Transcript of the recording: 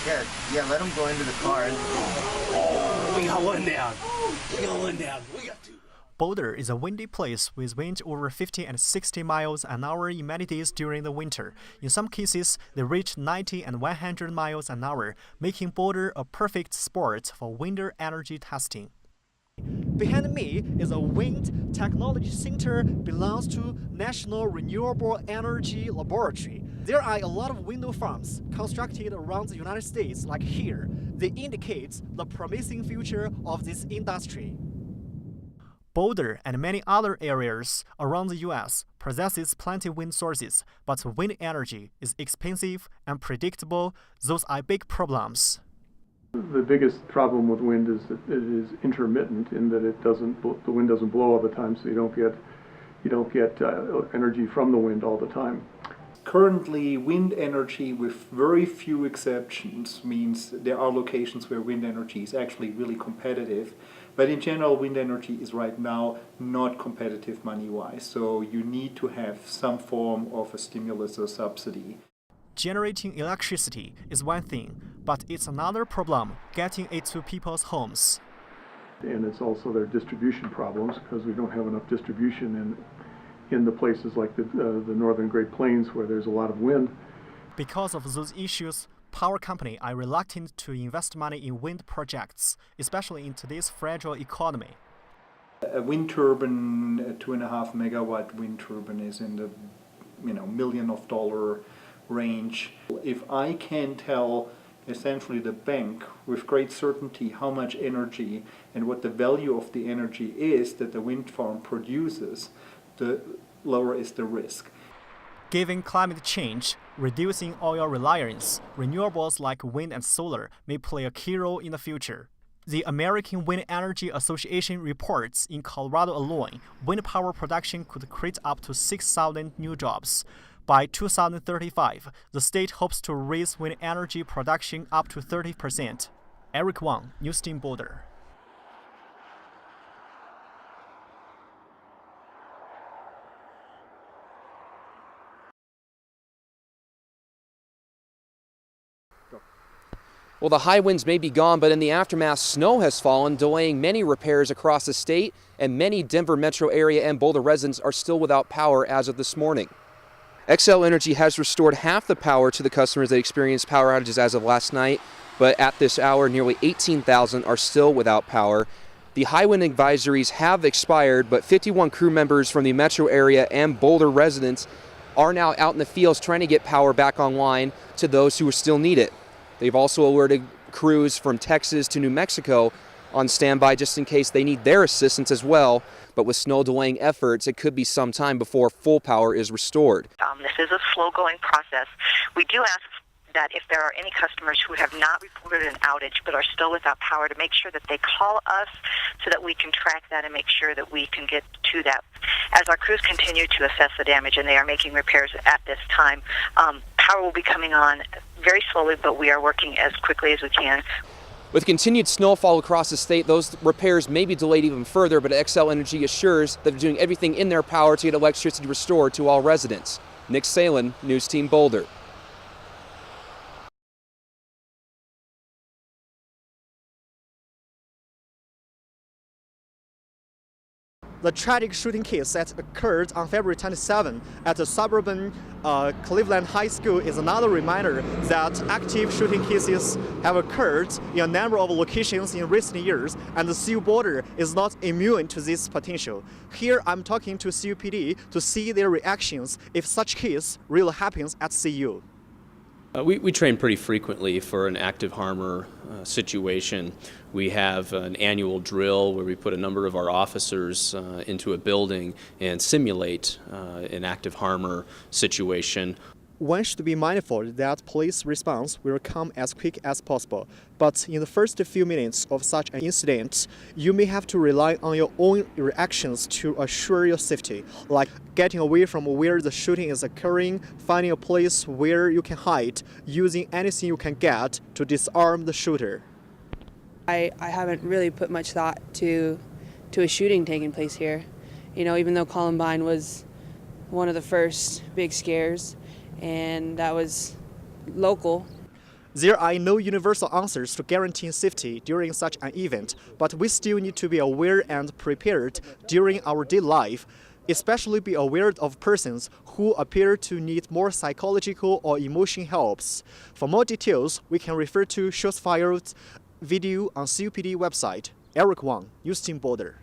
Yeah, let them go into the car. Oh, we got one down. Boulder is a windy place with winds over 50 and 60 miles an hour in many days during the winter. In some cases, they reach 90 and 100 miles an hour, making Boulder a perfect spot for winter energy testing. Behind me is a wind technology center belongs to National Renewable Energy Laboratory. There are a lot of wind farms constructed around the United States like here. They indicate the promising future of this industry. Boulder and many other areas around the U.S. possesses plenty of wind sources, but wind energy is expensive and predictable. Those are big problems. The biggest problem with wind is that it is intermittent in that the wind doesn't blow all the time, so you don't get energy from the wind all the time. Currently, wind energy, with very few exceptions, means there are locations where wind energy is actually really competitive. But in general, wind energy is right now not competitive money-wise. So you need to have some form of a stimulus or subsidy. Generating electricity is one thing, but it's another problem getting it to people's homes. And it's also their distribution problems because we don't have enough distribution in the places like the northern Great Plains where there's a lot of wind. Because of those issues, power companies are reluctant to invest money in wind projects, especially in today's fragile economy. A wind turbine, a 2.5 megawatt wind turbine, is in the $1 million range. If I can tell essentially the bank with great certainty how much energy and what the value of the energy is that the wind farm produces, the lower is the risk. Given climate change, reducing oil reliance, renewables like wind and solar may play a key role in the future. The American Wind Energy Association reports in Colorado alone, wind power production could create up to 6,000 new jobs. By 2035, the state hopes to raise wind energy production up to 30%. Eric Wang, News Team Boulder. Well, the high winds may be gone, but in the aftermath, snow has fallen, delaying many repairs across the state, and many Denver metro area and Boulder residents are still without power as of this morning. Xcel Energy has restored half the power to the customers that experienced power outages as of last night, but at this hour, nearly 18,000 are still without power. The high wind advisories have expired, but 51 crew members from the metro area and Boulder residents are now out in the fields trying to get power back online to those who still need it. They've also alerted crews from Texas to New Mexico on standby just in case they need their assistance as well. But with snow delaying efforts, it could be some time before full power is restored. This is a slow-going process. We do ask that if there are any customers who have not reported an outage but are still without power, to make sure that they call us so that we can track that and make sure that we can get to that. As our crews continue to assess the damage, and they are making repairs at this time, power will be coming on very slowly, but we are working as quickly as we can. With continued snowfall across the state, those repairs may be delayed even further, but Xcel Energy assures that they're doing everything in their power to get electricity restored to all residents. Nick Salin, News Team Boulder. The tragic shooting case that occurred on February 27 at the suburban Cleveland High School is another reminder that active shooting cases have occurred in a number of locations in recent years, and the CU Boulder is not immune to this potential. Here I'm talking to CUPD to see their reactions if such case really happens at CU. We train pretty frequently for an active harmer situation. We have an annual drill where we put a number of our officers into a building and simulate an active harmer situation. One should be mindful that police response will come as quick as possible, but in the first few minutes of such an incident, you may have to rely on your own reactions to assure your safety, like getting away from where the shooting is occurring, finding a place where you can hide, using anything you can get to disarm the shooter. I haven't really put much thought to a shooting taking place here. You know, even though Columbine was one of the first big scares, and that was local. There are no universal answers to guaranteeing safety during such an event, but we still need to be aware and prepared during our daily life, especially be aware of persons who appear to need more psychological or emotional helps. For more details, we can refer to shots fired video on CUPD website. Eric Wang, Houston Border.